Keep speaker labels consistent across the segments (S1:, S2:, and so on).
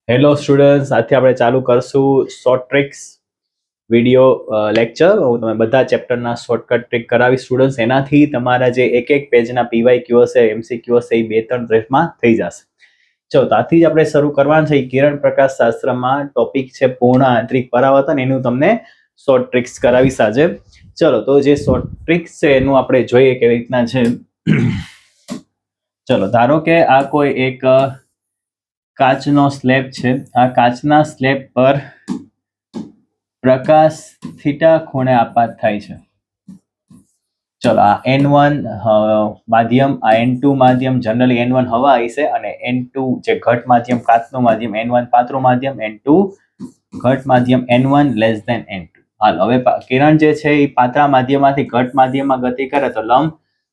S1: Hello students, આજથી આપણે ચાલુ કરશું શોર્ટ ટ્રિક્સ વિડીયો લેક્ચર. હું તમે બધા ચેપ્ટરના શોર્ટકટ ટ્રિક કરાવી સ્ટુડન્ટ્સ. એનાથી તમારા જે એક પેજના પીવાયક્યુ હશે, એમસીક્યુ હશે, એ 2-3 ડ્રેસમાં થઈ જશે. ચલો, તો આથી જ આપણે શરૂ કરવાનું છે. કિરણ પ્રકાશ શાસ્ત્રમાં ટોપિક છે પૂર્ણ આંતરિક પરાવર્તન. એનું તમને શોર્ટ ટ્રિક્સ કરાવીશ આજે. ચલો, તો જે શોર્ટ ટ્રિક્સ છે એનું આપણે જોઈએ કેવી રીતના છે. ચલો, ધારો કે આ કોઈ એક કાચનો સ્લેબ છે. આ કાચના સ્લેબ પર પ્રકાશ થીટા ખૂણે આપાત થાય છે. ચલો, આ N1 માધ્યમ, આ N2 માધ્યમ. જનરલી N1 હવા હશે અને N2 જે ઘટ માધ્યમ, કાચનું માધ્યમ, N1 પાતળું માધ્યમ, N2 ઘટ માધ્યમ, N1 લેસ ધેન N2. હાલ, હવે કિરણ જે છે એ પાતળા માધ્યમમાંથી ઘટ માધ્યમમાં ગતિ કરે તો લંબ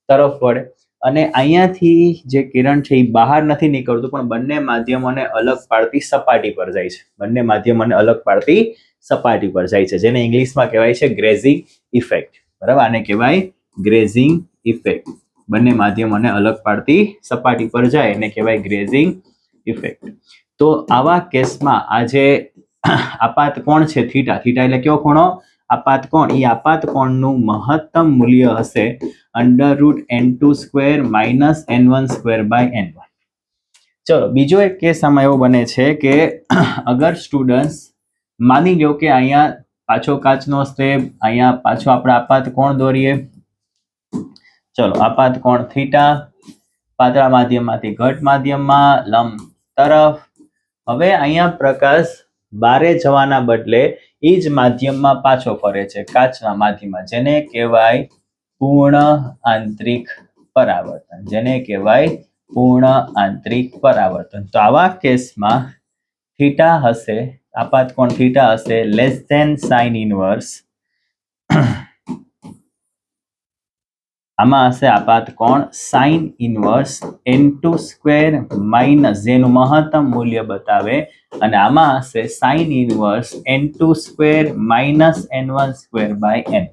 S1: તરફ વળે, અને અહીંયાથી જે કિરણ છે એ બહાર નથી નીકળતું, પણ બંને માધ્યમોને અલગ પાડતી સપાટી પર જાય છે. બંને માધ્યમોને અલગ પાડતી સપાટી પર જાય છે, જેને ઇંગ્લિશમાં કહેવાય છે ગ્રેઝિંગ ઇફેક્ટ. બરાબર, આને કહેવાય ગ્રેઝિંગ ઇફેક્ટ. બંને માધ્યમોને અલગ પાડતી સપાટી પર જાય એને કહેવાય ગ્રેઝિંગ ઇફેક્ટ. તો આવા કેસમાં આ જે આપાત કોણ છે થીટા, થીટા એટલે કયો ખૂણો? આપાત કોણ. એ આપાત કોણનું મહત્તમ મૂલ્ય હશે √n2² - n1² / n1. ચલો, બીજો એક કેસ આમાં એવો બને છે કે અગર સ્ટુડન્ટ્સ માની લો કે અહીંયા પાછો કાચનો સ્લેબ, અહીંયા પાછો આપણે આપાત કોણ દોરીએ. ચલો, આપાત કોણ થીટા, પાતળા માધ્યમમાંથી ઘટ માધ્યમમાં, લંબ તરફ. હવે અહીંયા પ્રકાશ બારે જવાના બદલે એ જ માધ્યમમાં પાછો ફરે છે, કાચના માધ્યમમાં, જેને કહેવાય પૂર્ણ આંતરિક પરાવર્તન. જેને કહેવાય પૂર્ણ આંતરિક પરાવર્તન. તો આવા કેસમાં થીટા હશે, આપાત કોણ થીટા હશે લેસ ધેન સાઇન ઇનવર્સ. આમાં હશે આપાત કોણ સાઇન ઇનવર્સ n2² - જેનું મહત્તમ મૂલ્ય બતાવે, અને આમાં હશે sine inverse n2² - n1² / n1.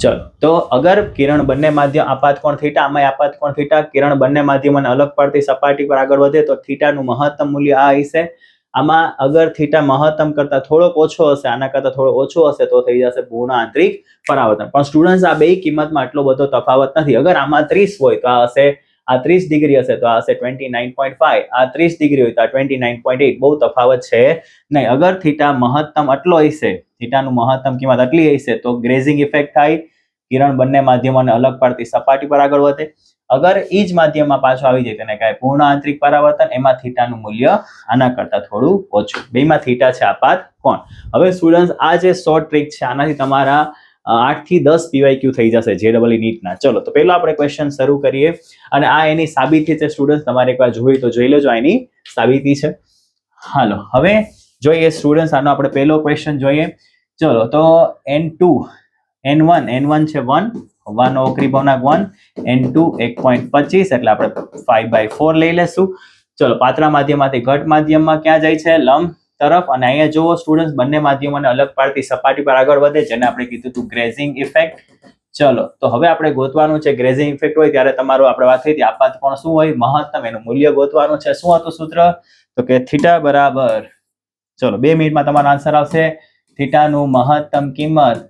S1: ચલો, તો અગર કિરણ બંને માધ્યમ આપાત કોણ થીટા, આમાં આપાત કોણ થીટા, કિરણ બંને માધ્યમોને અલગ પાડતી સપાટી પર આગળ વધે તો થીટાનું મહત્તમ મૂલ્ય આ હશે. આમાં અગર થીટા મહત્તમ કરતા થોડોક ઓછો હશે, આના કરતા થોડો ઓછો હશે, તો થઈ જશે પૂર્ણ આંતરિક પરાવર્તન. પણ સ્ટુડન્ટ્સ, આ બે કિંમતમાં આટલો બધો તફાવત નથી. અગર આમાં 30 હોય તો આ હશે, આ 30 ડિગ્રી હશે તો આ હશે 29.5, આ 30 ડિગ્રી હોય તો આ 29.8. બહુ તફાવત છે નહીં. અગર થીટા મહત્તમ આટલો હશે, થીટાનું મહત્તમ કિંમત આટલી હશે, તો ગ્રેઝિંગ ઇફેક્ટ થાય, કિરણ બંને માધ્યમોને અલગ પાડતી સપાટી પર આગળ વધે. અગર એ જ માધ્યમમાં પાછો આવી જાય તેને કહેવાય પૂર્ણ આંતરિક પરાવર્તન. એમાં થીટાનું મૂલ્ય આના કરતા થોડું ઓછું. બેમાં થીટા છે આપાત કોણ. હવે સ્ટુડન્ટ્સ, આ જે શોર્ટ ટ્રિક છે આનાથી તમારા 8 થી 10 પીવાયક્યુ થઈ જશે JEE નીટના. ચલો, તો પહેલા આપણે ક્વેશ્ચન શરૂ કરીએ, અને આ એની સાબિતી છે સ્ટુડન્ટ્સ. તમારે એકવાર જોઈ તો જોઈ લેજો, એની સાબિતી છે. હાલો, હવે જોઈએ સ્ટુડન્ટ્સ, આનો આપણે પહેલો ક્વેશ્ચન જોઈએ. ચલો, તો N1 છે 1, 1 નો વક્રી ભવનાક 1, N2 1.25, એટલે આપણે 5/4 લઈ લેશું. ચલો, પાતળા માધ્યમમાંથી ઘટ માધ્યમમાં ક્યાં જાય છે? લંબ તરફ. અને અહીંયા જુઓ સ્ટુડન્ટ્સ, બંને માધ્યમોને અલગ પાડતી સપાટી પર આગળ વધે, જેને આપણે કીધું હતું ગ્રેઝિંગ ઇફેક્ટ. ચલો, તો હવે આપણે ગોતવાનું છે ગ્રેઝિંગ ઇફેક્ટ હોય ત્યારે તમારું આપણે વાત થઈ હતી આપાત કોણ શું હોય, મહત્તમ, એનું મૂલ્ય ગોતવાનું છે. શું હતું સૂત્ર? તો કે થીટા બરાબર, ચલો 2 મિનિટમાં તમારો આન્સર આવશે. થીટાનું મહત્તમ કિંમત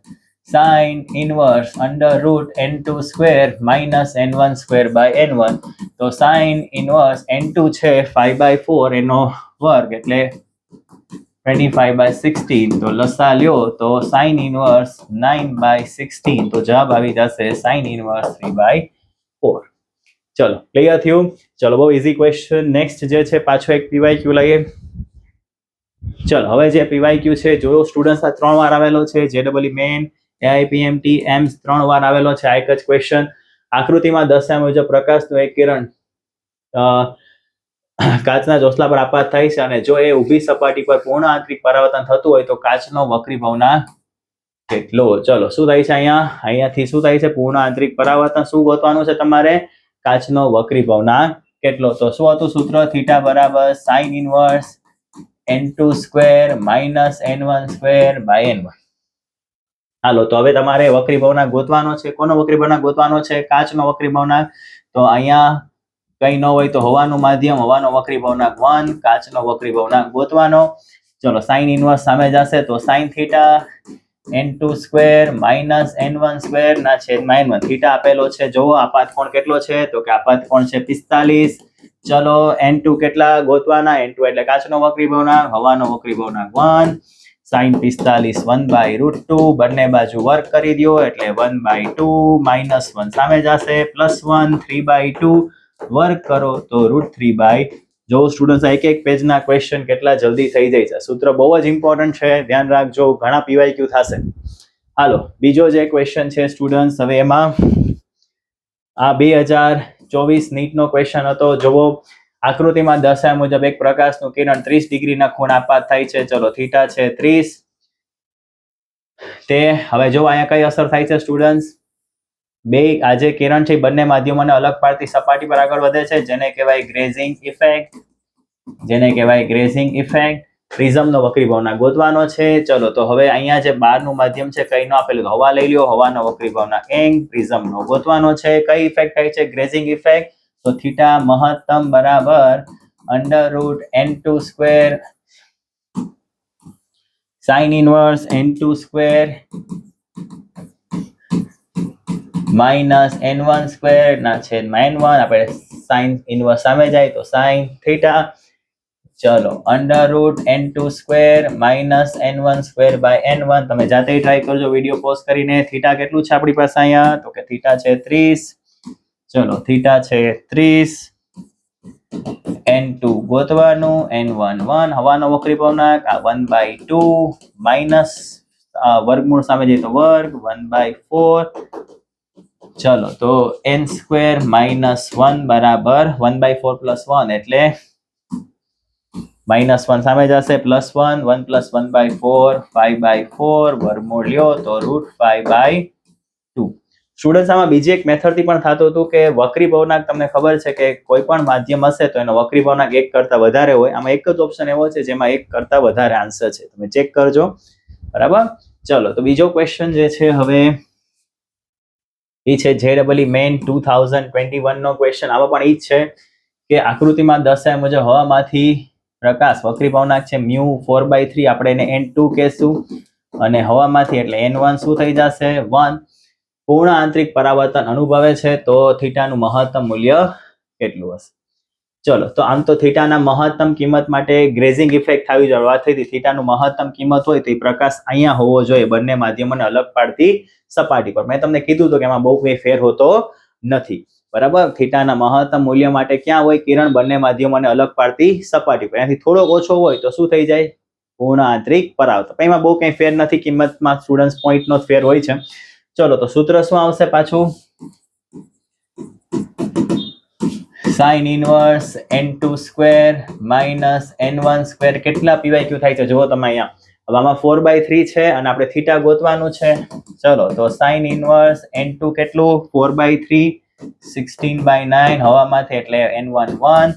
S1: sine inverse √n2² - n1² / n1. તો સાઇન ઇનવર્સ n2 છે 5/4, એનો વર્ગ એટલે 25/16. તો લસા લ્યો તો સાઇન ઇનવર્સ 9/16. તો જવાબ આવી જશે સાઇન ઇનવર્સ 3/4. ચલો, ક્લિયર થયું? ચલો, બહુ ઇઝી ક્વેશ્ચન. નેક્સ્ટ જે છે પાછો એક પીવાયક્યુ લઈએ. ચલો, હવે જે પીવાયક્યુ છે જોયો સ્ટુડન્ટ્સ, આ 3 વાર આવેલો છે. JEE મેન, AIPMT, એમ્સ 3 વાર આવેલો છે આ એક જ ક્વેશ્ચન. આકૃતિમાં દર્શાવ્યા મુજબ પ્રકાશનું એક કિરણ કાચના ચોસલા પર આપાત થાય છે, અને જો એ ઊભી સપાટી પર પૂર્ણ આંતરિક પરાવર્તન થતું હોય તો કાચનો વક્રી ભવનાક કેટલો? ચલો, શું થાય છે અહીંયાથી શું થાય છે? પૂર્ણ આંતરિક પરાવર્તન. શું ગોતવાનું છે તમારે? કાચનો વક્રી ભવનાક કેટલો? તો શું હતું સૂત્ર? થીટા બરાબર sine inverse n2² - n1² / n1. હાલો, તો હવે તમારે વક્રી ભવનાક ગોતવાનો છે. કોનો વક્રી ભવનાક ગોતવાનો છે? કાચનો વક્રી ભવનાક. તો અહીંયા કઈ ન હોય તો હવાનું માધ્યમ, હવાનો વક્રી ભવનાંક 1, કાચનો વક્રી ભવનાંક ગોતવાનો. ચલો સાઇન ઇનવર્સ સામે જશે તો sine theta n2 square minus n1 square ના છેદમાં n1. થીટા આપેલો છે, જોવો આપાત કોણ કેટલો છે તો કે આપાત કોણ છે 45. ચલો n2 કેટલા ગોતવાના, n2 એટલે કાચનો વક્રી ભવનાંક, હવાનો વક્રી ભવનાંક 1, સાઇન 45 1/√2, બંને બાજુ વર્ક કરી દો એટલે 1/2 -1 સામે જશે +1 3/2 વર્ક કરો તો √3/2. જો સ્ટુડન્ટ્સ એક એક પેજના ક્વેશ્ચન કેટલા જલ્દી થઈ જાય છે. સૂત્ર બહુ જ ઇમ્પોર્ટન્ટ છે, ધ્યાન રાખજો, ઘણા પીવાયક્યુ થશે. હાલો બીજો જે ક્વેશ્ચન છે સ્ટુડન્ટ્સ, હવે એમાં આ 2024 નીટનો ક્વેશ્ચન હતો. જુઓ આકૃતિમાં દર્શાવ્યા મુજબ એક પ્રકાશનું કિરણ 30 ડિગ્રીના ખૂણે આપાત થાય છે. ચલો થીટા છે 30. તે હવે જો અહીંયા કઈ અસર થાય છે સ્ટુડન્ટ્સ, બે આ જે કિરણ છે બંને માધ્યમોને અલગ પાડતી સપાટી પર આગળ વધે છે, જેને કહેવાય ગ્રેઝિંગ ઇફેક્ટ. પ્રિઝમનો વક્રી ભવનાંક ગોતવાનો છે. ચલો તો હવે અહીંયા જે બહારનું માધ્યમ છે કઈ ન આપેલું, હવા લઈ લ્યો, હવાનો વક્રી ભવનાંક n, પ્રિઝમનો ગોતવાનો છે. કઈ ઇફેક્ટ થાય છે, ગ્રેઝિંગ ઇફેક્ટ. તો થીટા મહત્તમ બરાબર √n2 square sine inverse n2 square minus n1 square ના છેદમાં n1. આપણે સાઇન ઇનવર્સ સામે જાય તો સાઇન થીટા. ચલો √n2 square minus n1 square by n1. તમે જાતે ટ્રાય કરજો વિડીયો પોઝ કરીને. થીટા કેટલું છે આપણી પાસે અહીંયા તો કે થીટા છે 30. ચલો થીટા છે 30, n2 ગોતવાનું, n1 1, હવાનો વક્રી ભવનાંક આ 1/2 માઇનસ વર્ગમૂળ સામે જઈએ તો વર્ગ 1/4. ચલો તો n સ્ક્વેર -1 બરાબર 1/4 + 1 એટલે -1 સામે જશે +1, 1 + 1/4 5/4, વર્ગમૂળ લ્યો તો √5/2. સ્ટુડન્ટ્સ આમાં બીજી એક મેથડથી પણ થતું હતું કે વક્રી ભવનાંક તમને ખબર છે કે કોઈ પણ માધ્યમ હશે તો એનો વક્રી ભવનાંક 1 કરતાં વધારે હોય. આમાં એક જ ઓપ્શન એવો છે જેમાં 1 કરતાં વધારે આન્સર છે, તમે ચેક કરજો. બરાબર. ચલો તો બીજો ક્વેશ્ચન જે છે હવે એ છે JEE મેઇન 2021 નો ક્વેશ્ચન. આમાં પણ એ જ છે કે આકૃતિમાં દર્શાવ્યા મુજબ હવામાંથી પ્રકાશ વક્રી ભવનાંક છે μ 4/3, આપણે એને n2 કહેશું, અને હવામાંથી એટલે n1 શું થઈ જશે 1. પૂર્ણ આંતરિક પરાવર્તન અનુભવે છે તો થીટાનું મહત્તમ મૂલ્ય કેટલું હશે. ચલો તો આમ તો થીટાના મહત્તમ કિંમત માટે ગ્રેઝિંગ ઇફેક્ટ થવી જોઈએ. વાત થઈ હતી થીટાનું મહત્તમ કિંમત હોય તો એ પ્રકાશ અહીંયા હોવો જોઈએ, બંને માધ્યમોને અલગ પાડતી સપાટી પર. મેં તમને કીધું હતું કે એમાં બહુ કંઈ ફેર હોતો નથી. બરાબર. થીટાના મહત્તમ મૂલ્ય માટે ક્યાં હોય કિરણ, બંને માધ્યમોને અલગ પાડતી સપાટી પર. એનાથી થોડોક ઓછો હોય તો શું થઈ જાય, પૂર્ણ આંતરિક પરાવર્તન. એમાં બહુ કંઈ ફેર નથી કિંમતમાં સ્ટુડન્ટ્સ, પોઈન્ટનો જ ફેર હોય છે. ચલો તો સૂત્ર શું આવશે પાછું, sine inverse n2 square minus n1 square. કેટલા પીવાયક્યુ થાય છે જુઓ તમે અહીંયા. હવે આમાં 4/3 છે અને આપણે થીટા ગોતવાનું છે. ચલો તો સાઇન ઇનવર્સ n2 કેટલું 4/3, 16/9, હવામાંથી એટલે n1 1.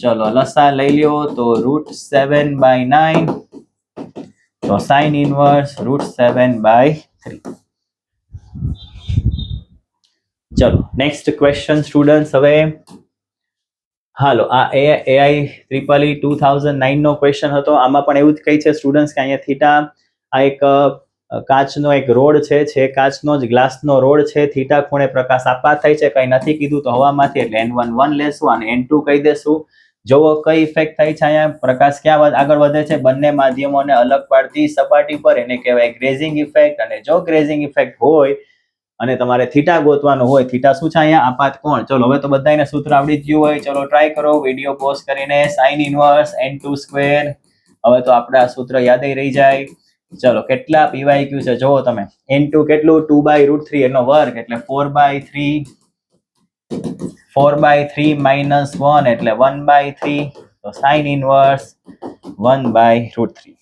S1: ચલો લસા લઈ લ્યો તો √7/9, તો સાઇન ઇનવર્સ √7/3. ચલો નેક્સ્ટ ક્વેશ્ચન સ્ટુડન્ટ્સ. હવે હાલો આ AIEEE 2009 નો ક્વેશ્ચન હતો. આમાં પણ એવું જ કહી છે સ્ટુડન્ટ્સ કે અહીંયા થીટા આ એક કાચનો એક રોડ છે કાચનો જ ગ્લાસનો રોડ છે. થીટા ખૂણે પ્રકાશ આપાત થાય છે, કંઈ નથી કીધું તો હવામાંથી એટલે n1 1 લેશું અને n2 કહી દેશું. જોવો કઈ ઇફેક્ટ થાય છે અહીંયા, પ્રકાશ ક્યાં આગળ વધે છે, બંને માધ્યમોને અલગ પાડતી સપાટી પર, એને કહેવાય ગ્રેઝિંગ ઇફેક્ટ. અને જો ગ્રેઝિંગ ઇફેક્ટ હોય અને તમારે થીટા ગોતવાનું હોય, થીટા શું છે અહીંયા આપાત કોણ. ચલો હવે તો બધાને સૂત્ર આવડી જ ગયું હોય, ચલો ટ્રાય કરો વિડીયો પોઝ કરીને. સાઇન ઇનવર્સ n2 સ્ક્વેર, હવે તો આપણે આ સૂત્ર યાદ રહી જાય. ચલો કેટલા પીવાયક્યુ છે જોવો તમે. n2 કેટલું 2/√3 એનો વર્ગ એટલે 4/3, 4/3 -1 એટલે 1/3, તો સાઇન ઇનવર્સ 1/√3.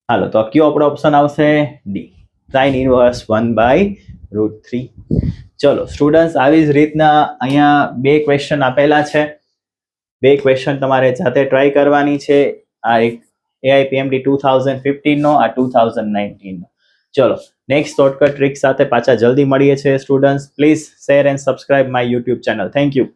S1: હાલો તો કયો આપણો ઓપ્શન આવશે ડી, સાઇન ઇનવર્સ 1/√3. ચલો સ્ટુડન્ટ્સ આવી જ રીતના અહીંયા બે ક્વેશ્ચન આપેલા છે. બે ક્વેશ્ચન તમારે જાતે ટ્રાય કરવાની છે. આ એક AIPMD 2015 નો, આ 2019 નો. ચલો નેક્સ્ટ શોર્ટકટ ટ્રિક સાથે પાછા જલ્દી મળીએ છીએ students. Please share and subscribe my YouTube channel. Thank you.